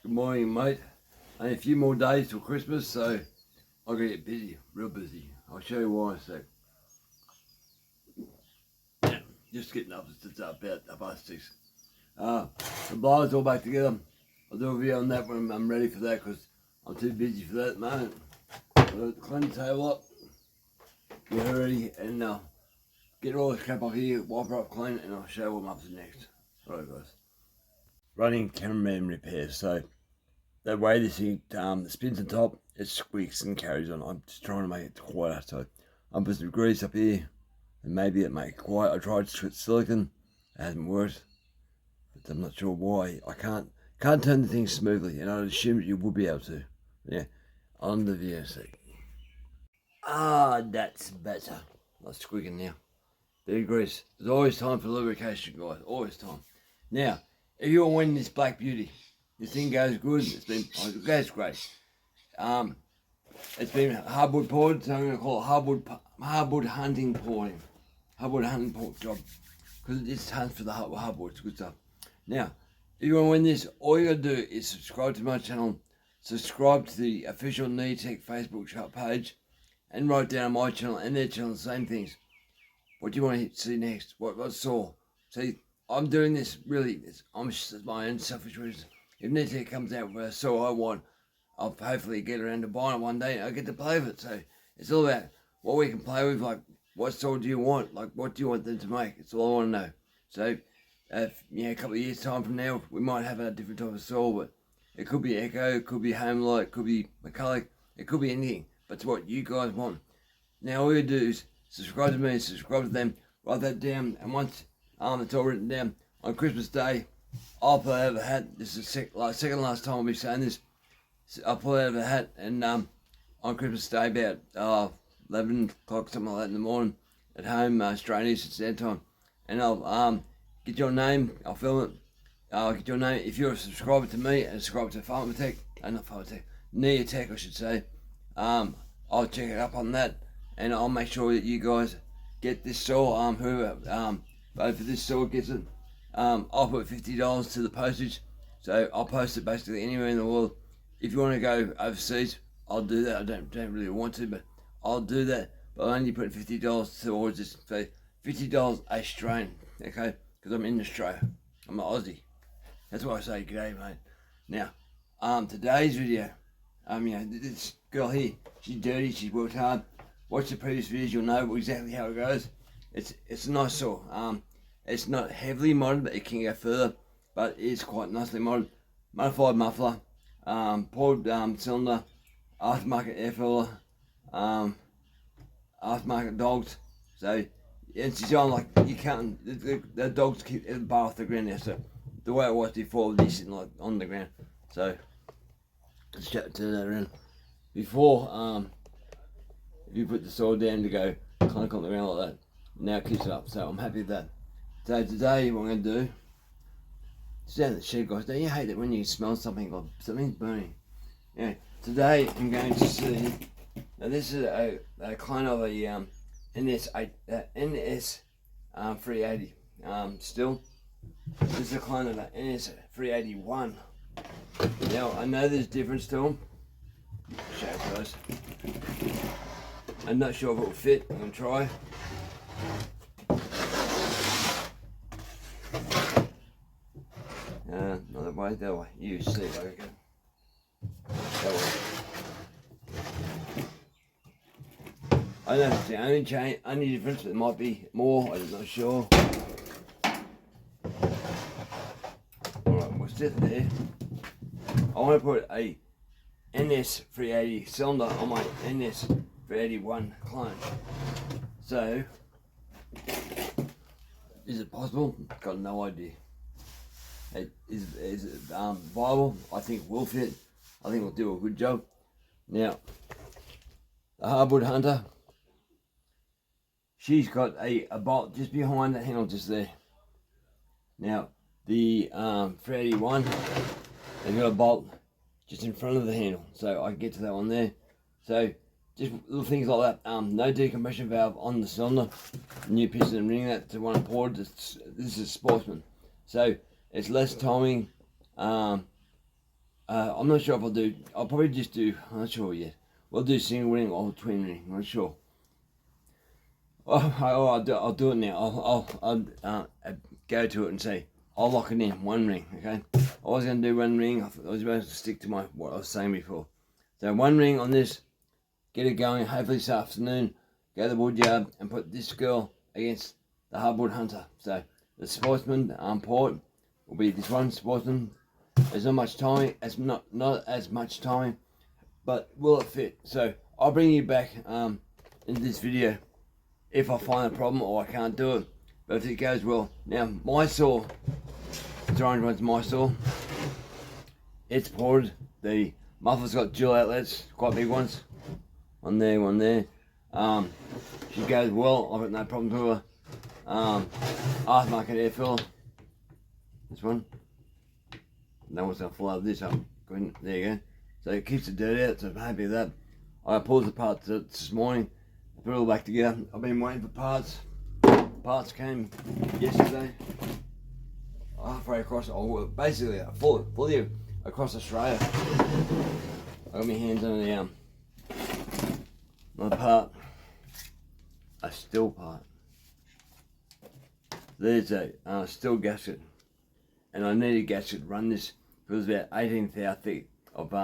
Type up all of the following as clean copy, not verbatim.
Good morning, mate. Only a few more days till Christmas, so I'm gonna get busy, real busy. I'll show you why in a sec. Yeah, just getting up. It's about 6:30. The blowers all back together. I'll do a video on that when I'm ready for that because I'm too busy for that at the moment. I'll clean the table up, get ready, and get all this crap off here, wipe it up clean, and I'll show you what I'm up to next. Alright, guys. Running cameraman repairs. So that way this thing spins on top, it squeaks and carries on. I'm just trying to make it quieter. So I'm putting some grease up here and maybe it make it quiet. I tried silicon, it hasn't worked, but I'm not sure why. I can't turn the thing smoothly, and I'd assume that you would be able to. Yeah, on the VOC. That's better. Not squeaking now. Bit of grease. There's always time for lubrication, guys. Always time. Now, if you're winning this Black Beauty, this thing goes good. It goes great. It's been hardwood poured, so I'm going to call it hardwood hunting pouring. Hardwood hunting pour job. Because it just hunts for the hardwood. It's good stuff. Now, if you want to win this, all you got to do is subscribe to my channel, subscribe to the official Neo-tec Facebook page, and write down my channel and their channel the same things. What do you want to see next? What saw? See, I'm doing this really, it's my own selfish reason. If Neo-tec comes out with a saw I want, I'll hopefully get around to buying it one day and I'll get to play with it. So it's all about what we can play with, like what saw do you want? Like what do you want them to make? It's all I want to know. So a couple of years time from now, we might have a different type of saw, but it could be Echo, it could be Homelight, it could be McCulloch, it could be anything. But it's what you guys want. Now all you do is subscribe to me, subscribe to them, write that down, and once it's all written down, on Christmas Day, I'll pull it out of the hat. This is the second last time I'll be saying this. I'll pull it out of the hat, and on Christmas Day, about 11 o'clock, something like that in the morning, at home, Australian Eastern Standard Time, and I'll get your name, I'll film it, I'll get your name, if you're a subscriber to me, and a subscriber to Neo-tec, I should say, I'll check it up on that, and I'll make sure that you guys get this saw, whoever vote for this saw gets it. I'll put $50 to the postage, so I'll post it basically anywhere in the world. If you want to go overseas, I'll do that. I don't really want to, but I'll do that. But I only put $50 towards this. So $50 Australian, okay? Because I'm in Australia. I'm an Aussie. That's why I say g'day, mate. Now, today's video, this girl here, she's dirty. She's worked hard. Watch the previous videos, you'll know exactly how it goes. It's a nice saw. It's not heavily modded, but it can go further. But it's quite nicely modded. Modified muffler. Poured cylinder, aftermarket air filler, aftermarket dogs. So it's designed like you can't. The dogs keep the bar off the ground now. So the way it was before, these sitting like on the ground. So let's turn that around. Before, if you put the saw down to go clunk on the ground like that, now it keeps it up. So I'm happy with that. So today what I'm going to do. It's down in the shed, guys. Don't you hate it when you smell something like something's burning? Yeah. Today I'm going to see. Now this is a kind of a NS380. Still, this is a kind of a NS381. Now I know there's difference to them. Show you guys. I'm not sure if it will fit. I'm gonna try. Not that way, you see, I reckon. That way. I know it's the only difference, it might be more, I'm not sure. Alright, we'll sit there. I want to put a NS380 cylinder on my NS381 clone. So, is it possible? Got no idea. Is it viable? I think it will fit. I think we'll do a good job. Now, the hardwood hunter, she's got a bolt just behind the handle, just there. Now, the 381, they've got a bolt just in front of the handle, so I can get to that one there. So, just little things like that. No decompression valve on the cylinder. New piston and ring that to one I poured. This is Sportsman. So, it's less timing, I'm not sure if I'll do, I'll probably just do, I'm not sure yet. We'll do single ring or twin ring, I'm not sure. I'll do it now. I'll go to it and say, I'll lock it in, one ring, okay? I was going to do one ring, I was supposed to stick to what I was saying before. So one ring on this, get it going, hopefully this afternoon, go to the wood yard and put this girl against the hardwood hunter. So the sportsman port will be this one, sportsman. There's not much time, not as much time, but will it fit? So I'll bring you back into this video if I find a problem or I can't do it. But if it goes well, now my saw, the orange one's my saw. It's ported. The muffler's got dual outlets, quite big ones. One there, one there. She goes well. I've got no problems with her. Aftermarket air filler. This one. No one's gonna fall out of this up. There you go. So it keeps the dirt out, so I'm happy with that. I pulled the parts this morning, put it all back together. I've been waiting for parts. Parts came yesterday. Halfway across, basically fully across Australia. I got my hands on the not a part, a steel part. There's a steel gasket, and I need a gasket to run this. It was about 18 thou thick of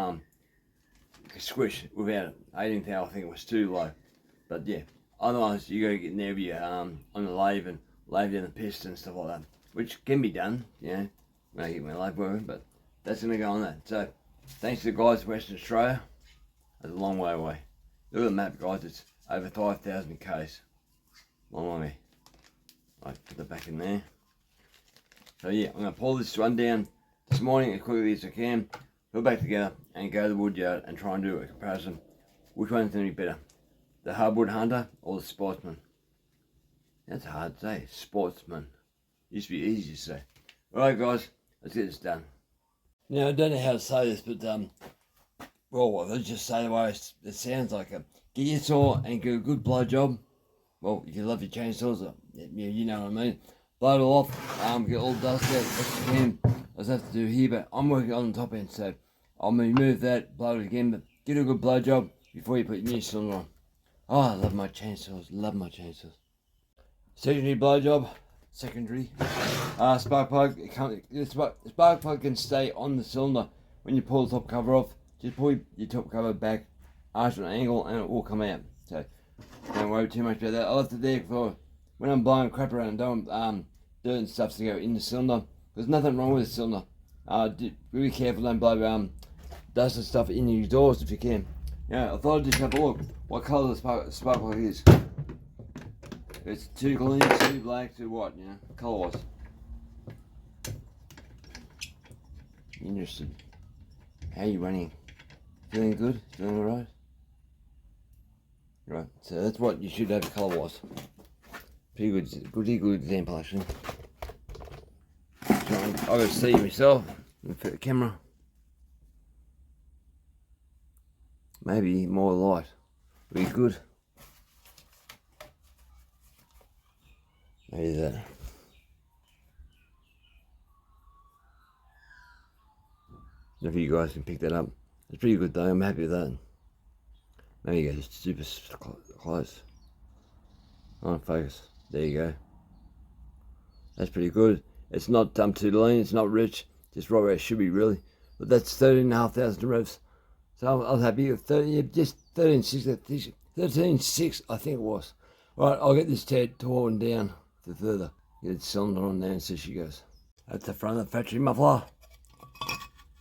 squish. Without 18 thou, I think it was too low. But yeah, otherwise you gotta get near you on the lathe and lay down the piston and stuff like that, which can be done. You know, when I get my lathe working, but that's gonna go on that. So thanks to the guys in Western Australia. That's a long way away. Look at the map, guys. It's over 5,000 k's. Long way. I put that back in there. So yeah, I'm gonna pull this one down this morning as quickly as I can, put it back together and go to the wood yard and try and do a comparison. Which one's going to be better? The hardwood hunter or the sportsman? That's hard to say. Sportsman. Used to be easy to say. Alright guys, let's get this done. Now I don't know how to say this, but well, let's just say the way it sounds like it. Get your saw and get a good blow job. Well, if you love your chainsaws, you know what I mean. Blow it all off, get all the dust out as you can. I just have to do here, but I'm working on the top end, so I'll remove that, blow it again, but get a good blow job before you put your new cylinder on. Oh, I love my chainsaws, love my chainsaws. Secondary blow job, secondary. Spark plug, the spark plug can stay on the cylinder when you pull the top cover off. Just pull your top cover back, arch at an angle, and it will come out. So don't worry too much about that. I left it there for when I'm blowing crap around, don't dirt and stuff to go in the cylinder. There's nothing wrong with the cylinder. Be really careful, don't blow dust and stuff in your exhaust if you can. Yeah, I thought I'd just have a look what colour the spark plug is. It's too clean, too black, too white, you know, colour wise. Interesting. How are you running? Feeling good? Feeling alright? Right, so that's what you should have colour wise. Pretty good example actually. I've got to see myself for the camera. Maybe more light would be good. Maybe that. If you guys can pick that up. It's pretty good though, I'm happy with that. There you go, just super close. On focus. There you go. That's pretty good. It's not too lean, it's not rich, just right where it should be really. But that's 13,500 revs. So I was happy with 13.6 I think it was. Right, I'll get this torn down for further. Get the cylinder on there and see she goes. That's the front of the factory muffler.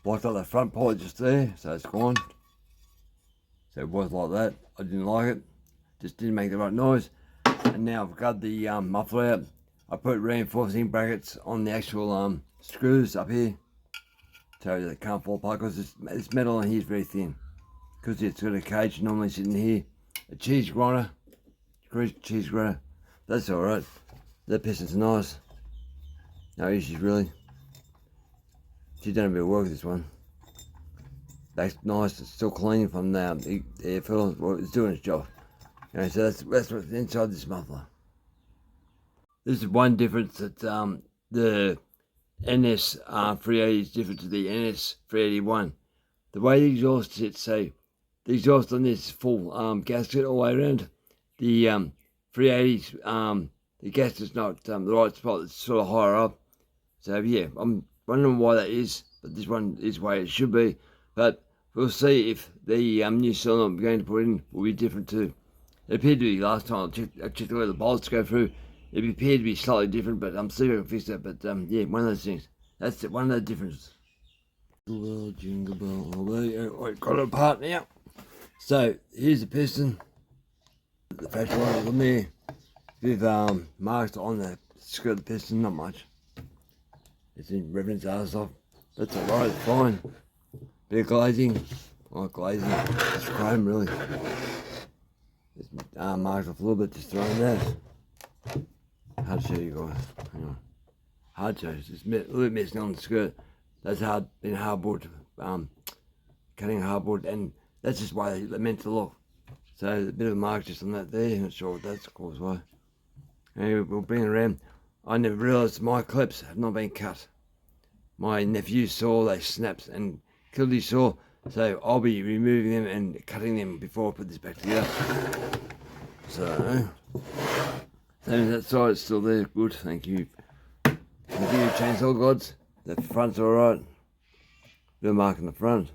Blocked up the front part just there, so it's gone. So it was like that. I didn't like it. Just didn't make the right noise. And now I've got the muffler out. I put reinforcing brackets on the actual screws up here so they can't fall apart because this metal on here is very thin. Because it's got a cage normally sitting here. A cheese grinder. That's alright. That piston's nice. No issues really. She's done a bit of work this one. That's nice, it's still clean from the air filter. Well, it's doing its job. You know, so that's what's inside this muffler. This is one difference that the NS380 is different to the NS381. the way the exhaust sits, so the exhaust on this is full gasket all the way around. The 380s, the gasket's not the right spot, it's sort of higher up. So yeah, I'm wondering why that is, but this one is the way it should be. But we'll see if the new cylinder I'm going to put in will be different too. It appeared to be last time I checked where the bolts go through. It appeared to be slightly different, but I'm still going to fix that. But yeah, one of those things. That's one of the differences. Jingle bell, I've got it apart now. So here's the piston. The factory one is on there. With marks on the skirt of the piston, not much. It's in reference ass off. That's alright, it's fine. Bit of glazing. Not glazing, it's chrome really. It's marked off a little bit, just throwing that. Hard to show you guys. Hang on. Hard to show you. It's a little bit missing on the skirt. That's been hardboard, cutting hardboard, and that's just why they're meant to look. So a bit of a mark just on that there. Not sure what that's caused by. Anyway, we'll bring it around. I never realised my clips have not been cut. My nephew saw they snapped and killed his saw, so I'll be removing them and cutting them before I put this back together. So, that side's still there. Good, thank you. Thank you, chainsaw gods. The front's alright. Bit of mark in the front.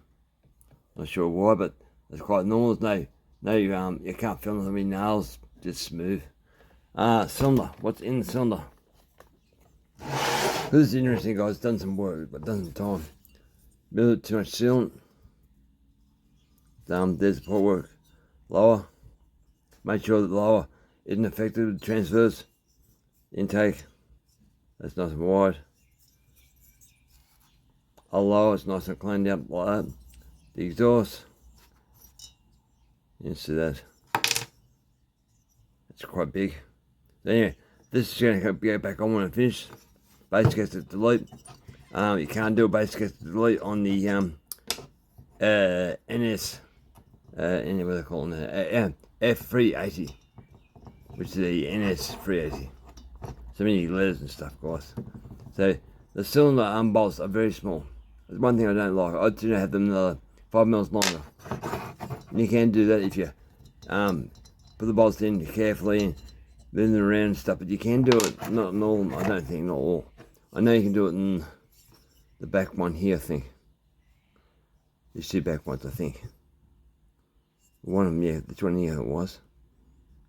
Not sure why, but that's quite normal. There's no, you can't feel nothing with nails, just smooth. Cylinder. What's in the cylinder? This is interesting, guys. Done some work, but done some time. Built too much sealant. There's the port work. Lower. Make sure that the lower isn't affected with transfers. Intake. That's nice and wide. I'll lower, it's nice and cleaned up like that. The exhaust. You can see that. It's quite big. So anyway, this is going to go back on when I finish. Base gasket delete. You can't do a base gasket delete on the NS, what they call it, F380, which is the NS380. So many letters and stuff, guys. So the cylinder bolts are very small. That's one thing I don't like. I do have them 5 mils longer. And you can do that if you put the bolts in carefully and move them around and stuff, but you can do it, not in all, I don't think, not all. I know you can do it in the back one here, I think. These two back ones, I think. One of them, yeah, this one here it was.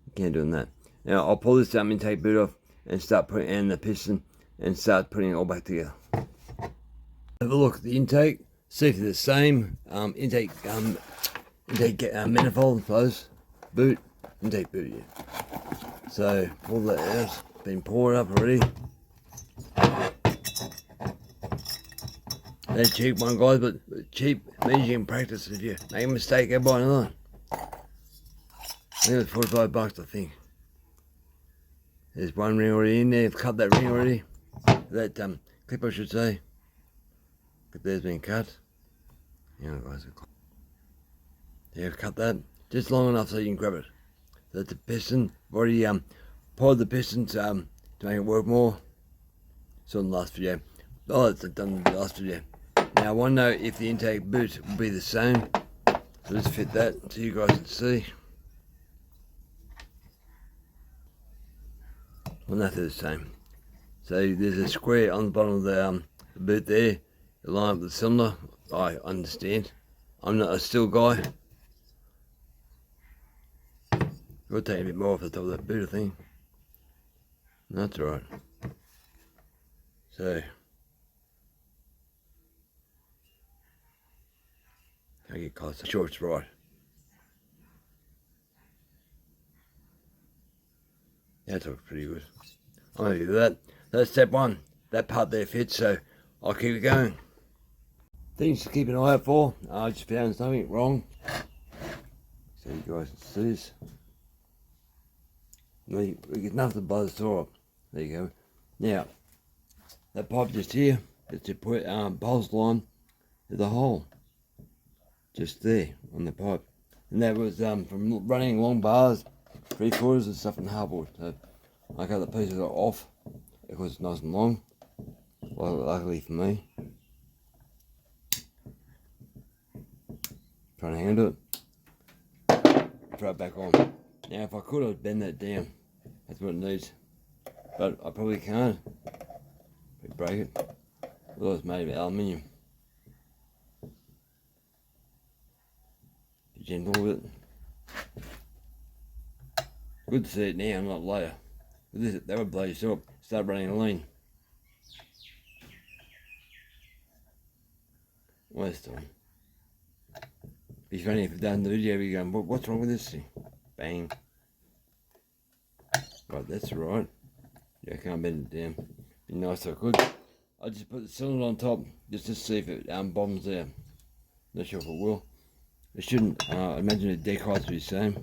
You can't do it in that. Now, I'll pull this intake boot off and start putting in the piston and start putting it all back together. Have a look at the intake, see if they're the same. Intake manifold, suppose. Boot, intake boot, yeah. So, pull that out, been poured up already. They're cheap one, guys, but cheap means you can practice. If you make a mistake, go buy another one. I think it was $45, I think. There's one ring already in there. I've cut that ring already. That clip, I should say. But there's been cut. Yeah, guys. Yeah, I've cut that just long enough so you can grab it. That's the piston. I've already poured the pistons to make it work more. Saw in the last video. Oh, it's done in the last video. Now I want to know if the intake boot will be the same. So let's fit that so you guys can see. Well, nothing the same. So there's a square on the bottom of the boot there. You line up the cylinder. I understand. I'm not a steel guy. It'll take a bit more off the top of that boot, I think. That's alright. So I get close. I'm sure it's right. That looks pretty good. I'm happy with that. That's step one. That part there fits, so I'll keep it going. Things to keep an eye out for. I just found something wrong. So you guys can see this. We get nothing to blow the saw up. There you go. Now, that pipe just here is to put pulse line to the hole. Just there on the pipe. And that was from running long bars, 3/4 and stuff in hardboard. So I cut the pieces off because it's nice and long. Well, luckily for me. trying to handle it. Throw it back on. Now if I could, I'd bend that down. That's what it needs. But I probably can't. I'd break it. Although it's made of aluminium. Be gentle with it. Good to see it now, not later. That would blow you up. Start running lean. Almost done. Be funny if I've done the video, you're going, what's wrong with this thing? Bang. Right, that's right. Yeah, I can't bend it down. Be nice if I could. I just put the cylinder on top just to see if it bombs out. Not sure if it will. It shouldn't. I imagine the deck height will be the same.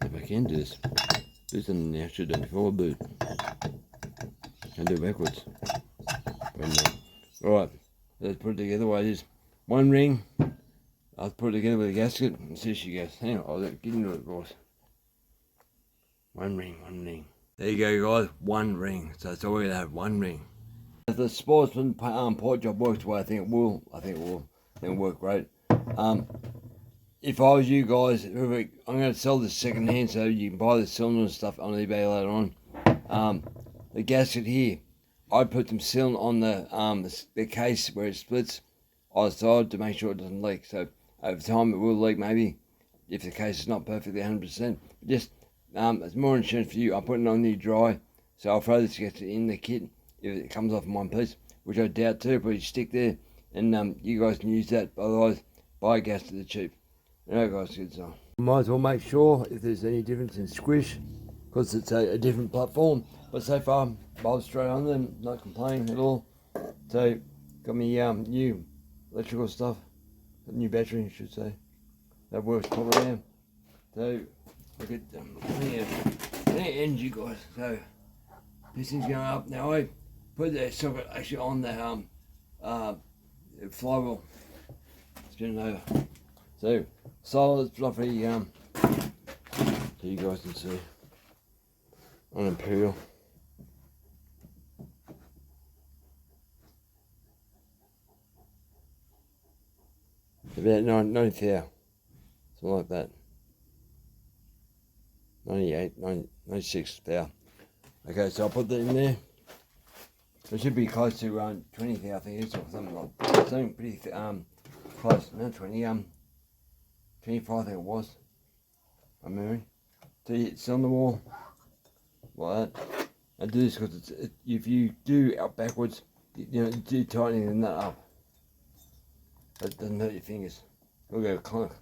If I can do this. Do something now. Should have done before, boot. Can't do it backwards. Alright, let's put it together the way it is. One ring. I'll put it together with a gasket and see if she goes. Hang on, I'll get into it, boys. One ring, one ring. There you go, guys. One ring. So it's all we're gonna have, one ring. If the sportsman port job works the way I think it will, I think it'll work great. If I was you guys, I'm going to sell this second hand so you can buy the cylinder and stuff on eBay later on. The gasket here, I put some sealant on the case where it splits either side to make sure it doesn't leak. So over time it will leak maybe if the case is not perfectly 100%. Just it's more insurance for you. I'm putting it on there dry, so I'll throw this gasket in the kit if it comes off in one piece, which I doubt too. But you stick there, and you guys can use that. Otherwise, buy a gasket that's cheap. Alright guys, good stuff. Might as well make sure if there's any difference in squish, because it's a different platform. But so far, bolted straight on them, not complaining at all. So, got me new electrical stuff, new battery I should say. That works properly now. So, look at plenty of energy guys. So, this thing's going up. Now I put the socket actually on the flywheel. Spin it over. So, solid, fluffy, so you guys can see, on Imperial. About 90 thou, something like that. 98, 96 thou. Okay, so I'll put that in there. It should be close to 20 thou, I think it is, or something like that. Something pretty close, no 20, 25 I think it was, from memory. So you hit cylinder wall, like that. I do this because if you do out backwards, you do tightening the nut up. That doesn't hurt your fingers. It'll go clunk.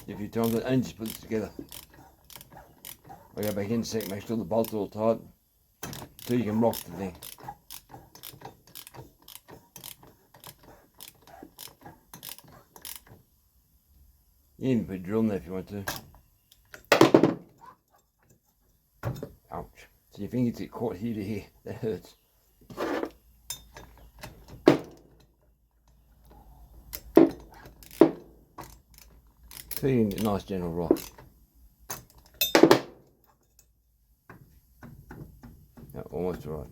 If you time it, and just put it together. I'll go back in a sec, make sure the bolts are all tight, so you can rock the thing. You can put a drill in there if you want to. Ouch. So your fingers get caught here to here. That hurts. So you can get a nice gentle rock. Yeah, almost right.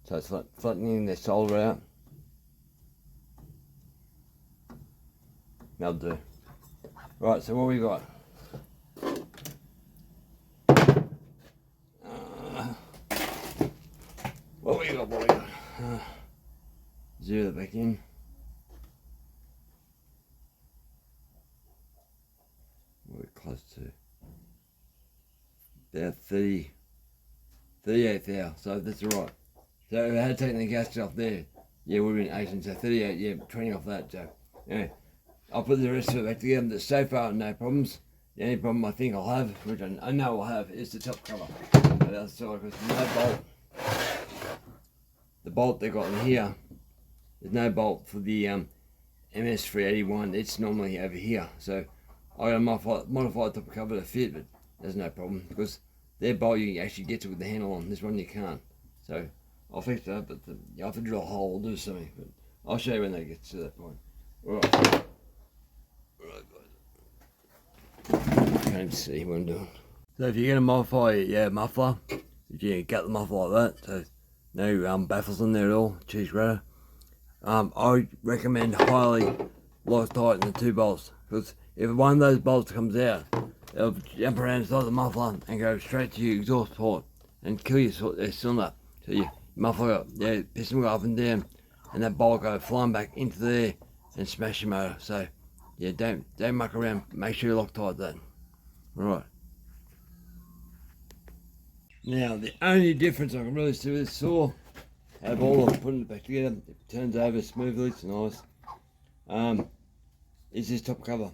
So it's flattening the solder out. That'll do. Right, so what we got? What we got? Zero that back in. We're close to about 38 thou, so that's alright. So if I had taken the gasket off there, yeah, we've been 18, so 38, yeah, 20 off that, so yeah. I'll put the rest of it back together. So far, no problems. The only problem I think I'll have, which I know I'll have, is the top cover. But that's all, because no bolt. The bolt they got in here, there's no bolt for the ms381. It's normally over here. So I gotta modify the top cover to fit, but there's no problem because their bolt you can actually get to with the handle on. This one you can't. So I'll fix that, but you have to drill a hole or do something. But I'll show you when they get to that point. Alright. Can't see what I'm doing. So if you're gonna modify your muffler, if you gut the muffler like that, so no baffles in there at all, cheese grater, I recommend highly Loctite in the 2 bolts, because if one of those bolts comes out, it'll jump around inside the muffler and go straight to your exhaust port and kill your cylinder. So your muffler, piston will go up and down, and that bolt go flying back into there and smash your motor. So yeah, don't muck around. Make sure you Loctite that. Right. Now the only difference I can really see with this saw, out of all of putting it back together, it turns over smoothly, it's nice. Is this top cover.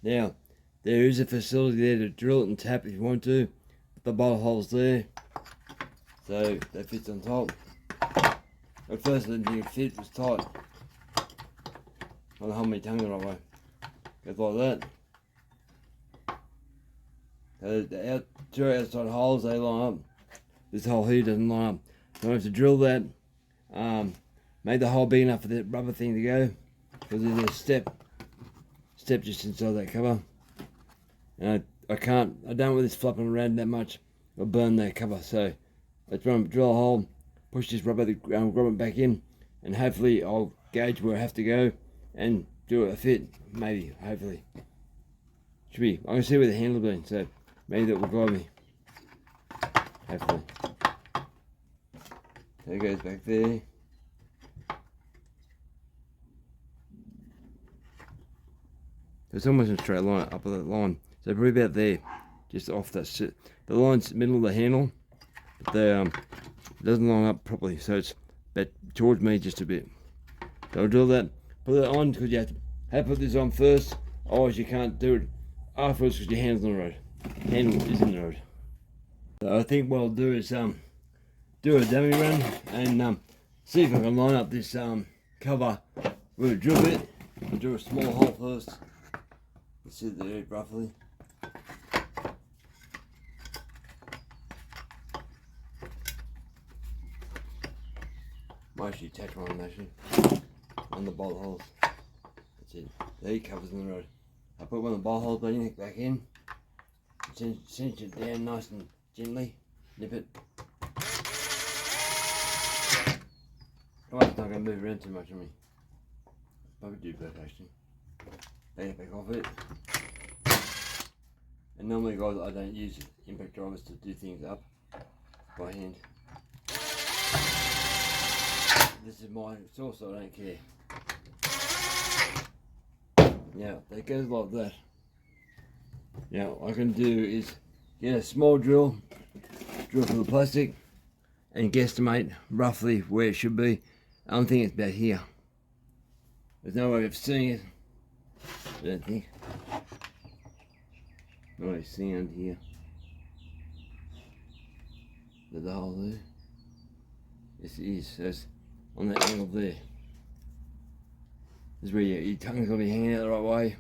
Now there is a facility there to drill it and tap if you want to. The bolt hole's there, so that fits on top. At first I didn't think it fit, it was tight. I don't hold my tongue the right way. Goes like that. So the two outside holes, they line up. This hole here doesn't line up. So I have to drill that. Made the hole big enough for that rubber thing to go, because there's a step just inside that cover. And I don't want this flopping around that much. I'll burn that cover. So let's drill a hole, push this rubber grommet back in, and hopefully I'll gauge where I have to go and do a fit. Maybe, hopefully. Should be. I can see where the handle's been, so maybe that will guide me. Hopefully. So it goes back there. It's almost a straight line up of that line. So probably about there, just off that shit. The line's middle of the handle, but it doesn't line up properly, so it's back towards me just a bit. So I'll drill that, put that on, because you have to put this on first, otherwise you can't do it afterwards because your hand's on the road. Handle is in the road. So I think what I'll do is do a dummy run and see if I can line up this cover with a drill bit. I'll do a small hole first. Let's see there roughly. Might actually attach one on the bolt holes. That's it. There he covers in the road. I put one of the bolt holes back in. Cinch it down nice and gently. Nip it. Oh, it's not going to move around too much on me. Probably do both actually. Bang it back off it. And normally, guys, I don't use impact drivers to do things up by hand. This is my saw, so I don't care. Now, that goes like that. Now, what I can do is get a small drill for the plastic, and guesstimate roughly where it should be. I'm thinking it's about here. There's no way of seeing it, I don't think. No way of seeing it here. There's the hole there. Yes, it is. So it's on that angle there. This is where your tongue's going to be hanging out the right way.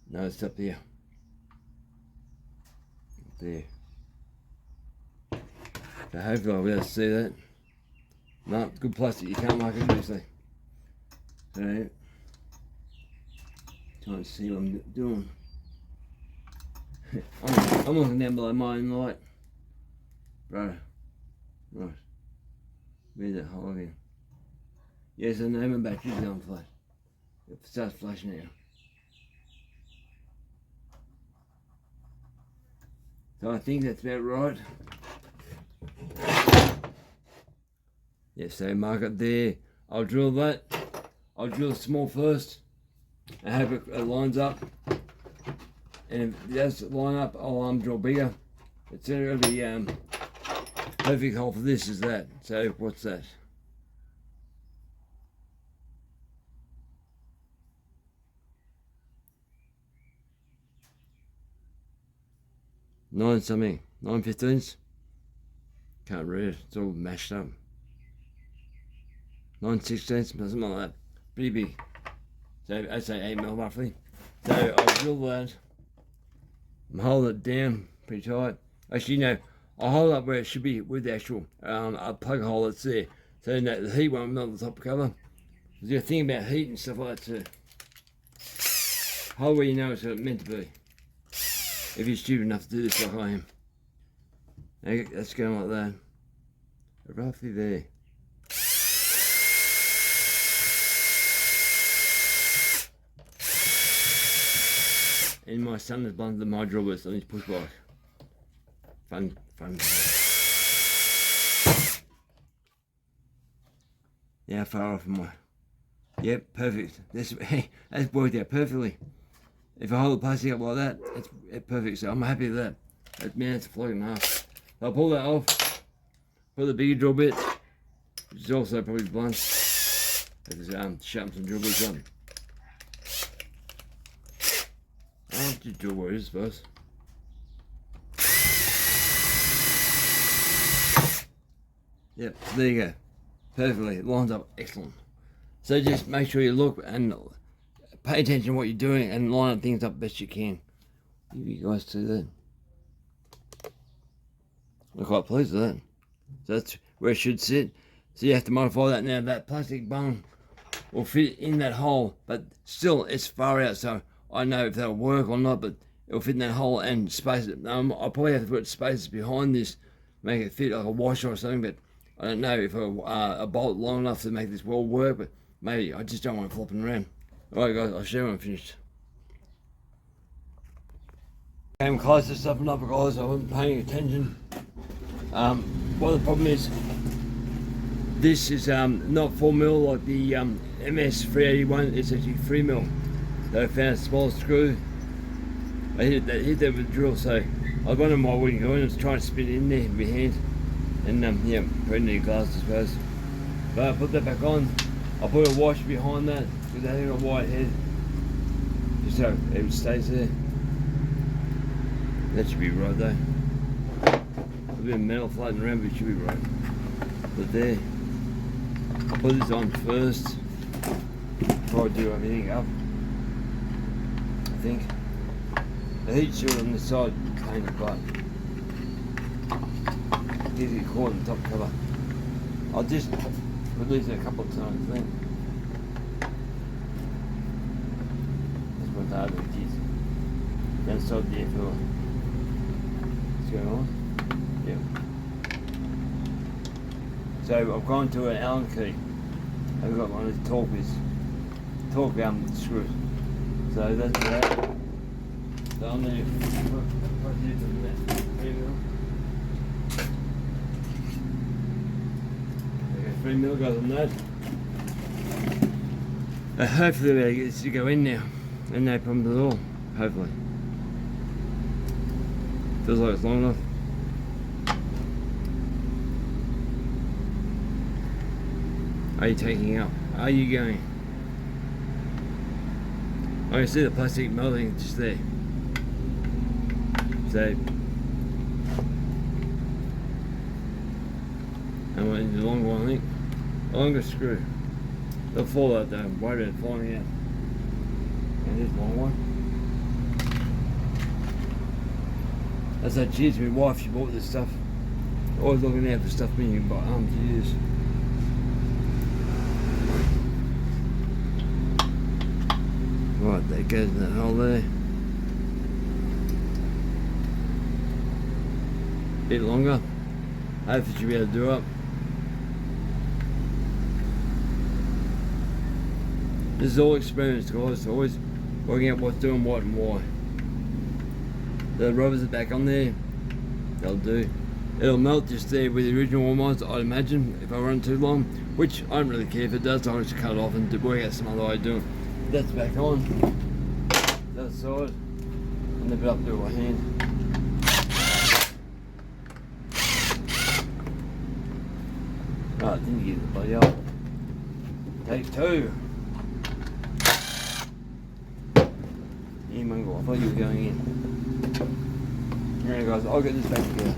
No, it's up there. Up there. So hopefully I'll be able to see that. No, good plastic, you can't mark it easily. So, trying to see what I'm doing. I'm looking down below mine light. Right. Where's that hole again? Yes, I know my battery's going flat. It starts flashing out. So I think that's about right. Yeah, so mark it there. I'll drill that. I'll drill small first and hope it lines up. And if it does line up, I'll drill bigger. It's really perfect hole for this is that. So what's that? Nine 9/15. Can't read it. It's all mashed up. 9/16, something like that. Pretty big. So I'd say 8mm roughly. So I'll drill that. I'm holding it down pretty tight. Actually, no, I'll hold up where it should be with the actual plug hole that's there. So that the heat won't melt the top cover. There's a thing about heat and stuff like that too. Hold where you know it's meant to be. If you're stupid enough to do this like I am. Okay, that's going like that. Roughly there. and my son has blunted my drill bits on his push bike. Fun. Yeah, far off my. Yep, perfect. That's worked out perfectly. If I hold the plastic up like that, it's perfect. So I'm happy with that. It's floating half. I'll pull that off. Put the bigger drill bit, which is also probably blunt. Sharpen some drill bits up. I'll just drill where it is, I suppose. Yep, there you go. Perfectly, it lines up excellent. So just make sure you look and pay attention to what you're doing and line up things up best you can. You guys see that? I'm quite pleased with that. So that's where it should sit. So you have to modify that now. That plastic bung will fit in that hole, but still it's far out, so I don't know if that'll work or not, but it'll fit in that hole and space it. I'll probably have to put spaces behind this, make it fit like a washer or something, but I don't know if a bolt long enough to make this well work, but maybe. I just don't want it flopping around. Alright guys, I'll show you when I'm finished. Came close to stuffing up guys, I wasn't paying attention. Well, the problem is, this is not 4mm like the ms381, it's actually 3mm. So I found a small screw. I hit that with a drill, so I was wondering why I wouldn't go in. I was trying to spin it in there with my hand. And yeah, pretty neat glass I suppose. But I put that back on. I put a washer behind that because I think a white head. Just so it stays there. That should be right though. A bit of metal floating around, but it should be right. But there. I'll put this on first before I do everything up. I think. The heat shield on this side pain in the butt. Gives you caught in the top cover. I'll just release it a couple of times then. That's what's hard with this. Inside the airflow. What's going on? Yeah. So I've gone to an Allen key. I've got one of these torque screws. So that's that. So I'm going to put 3mm goes on that. Hopefully we'll get this to go in now. And no problems at all. Hopefully. Feels like it's long enough. Are you taking up? Are you going? I can see the plastic melting just there. So, and we're in the long one, I think. A longer screw. They'll fall out though, worry about falling out. And here's the long one. That's that cheers to my wife, she bought this stuff. Always looking out for stuff me you can buy arms to use. Right, that goes in that hole there. Bit longer. Hopefully she'll be able to do up. This is all experience guys, always working out what's doing what and why. The rubbers are back on there, they'll do. It'll melt just there with the original ones, I'd imagine, if I run too long, which I don't really care if it does, I'll just cut it off and work out some other way of doing it. That's back on, that side, and nip it up to my hand. Right, didn't get the bloody up. Take two. You mungo, I thought you were going in. Alright guys, I'll get this back together.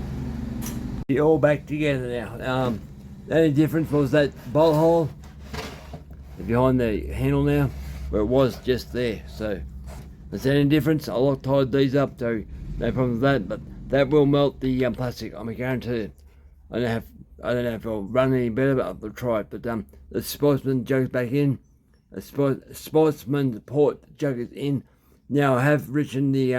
You're all back together now. The only difference was that bolt hole behind the handle now, where it was just there. So that's the only difference. I Loctite these up, so no problem with that. But that will melt the plastic. I'm guaranteed. I don't know if I'll run any better, but I'll try it. But the sportsman jug's back in. The sportsman port jug is in. Now I have richened the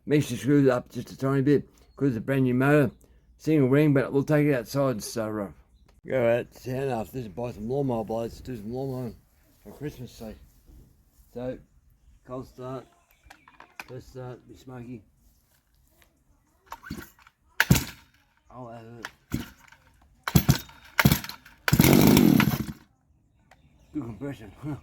mixture screws up just a tiny bit because it's a brand new motor, single ring, but we'll take it outside and start rough. Go out to town after this and buy some lawnmower blades to do some lawnmowing for Christmas sake. So, cold start. Let's start be smoky. I'll add it. Good compression, huh?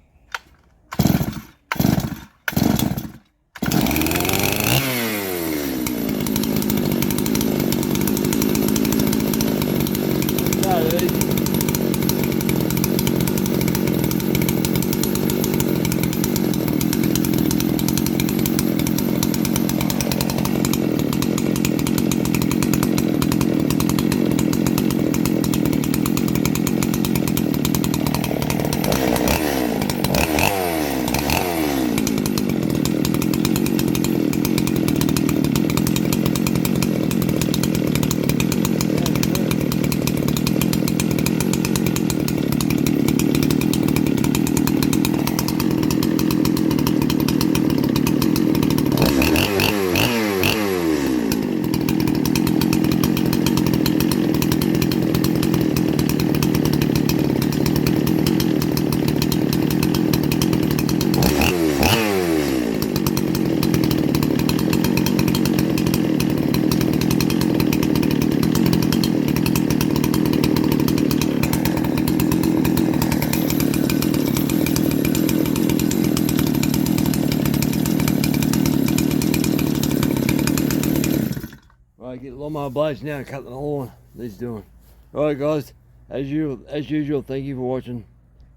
Right, get the lawnmower blades now and cut the lawn. He's doing. Right, guys, as usual, thank you for watching,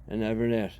and over and out.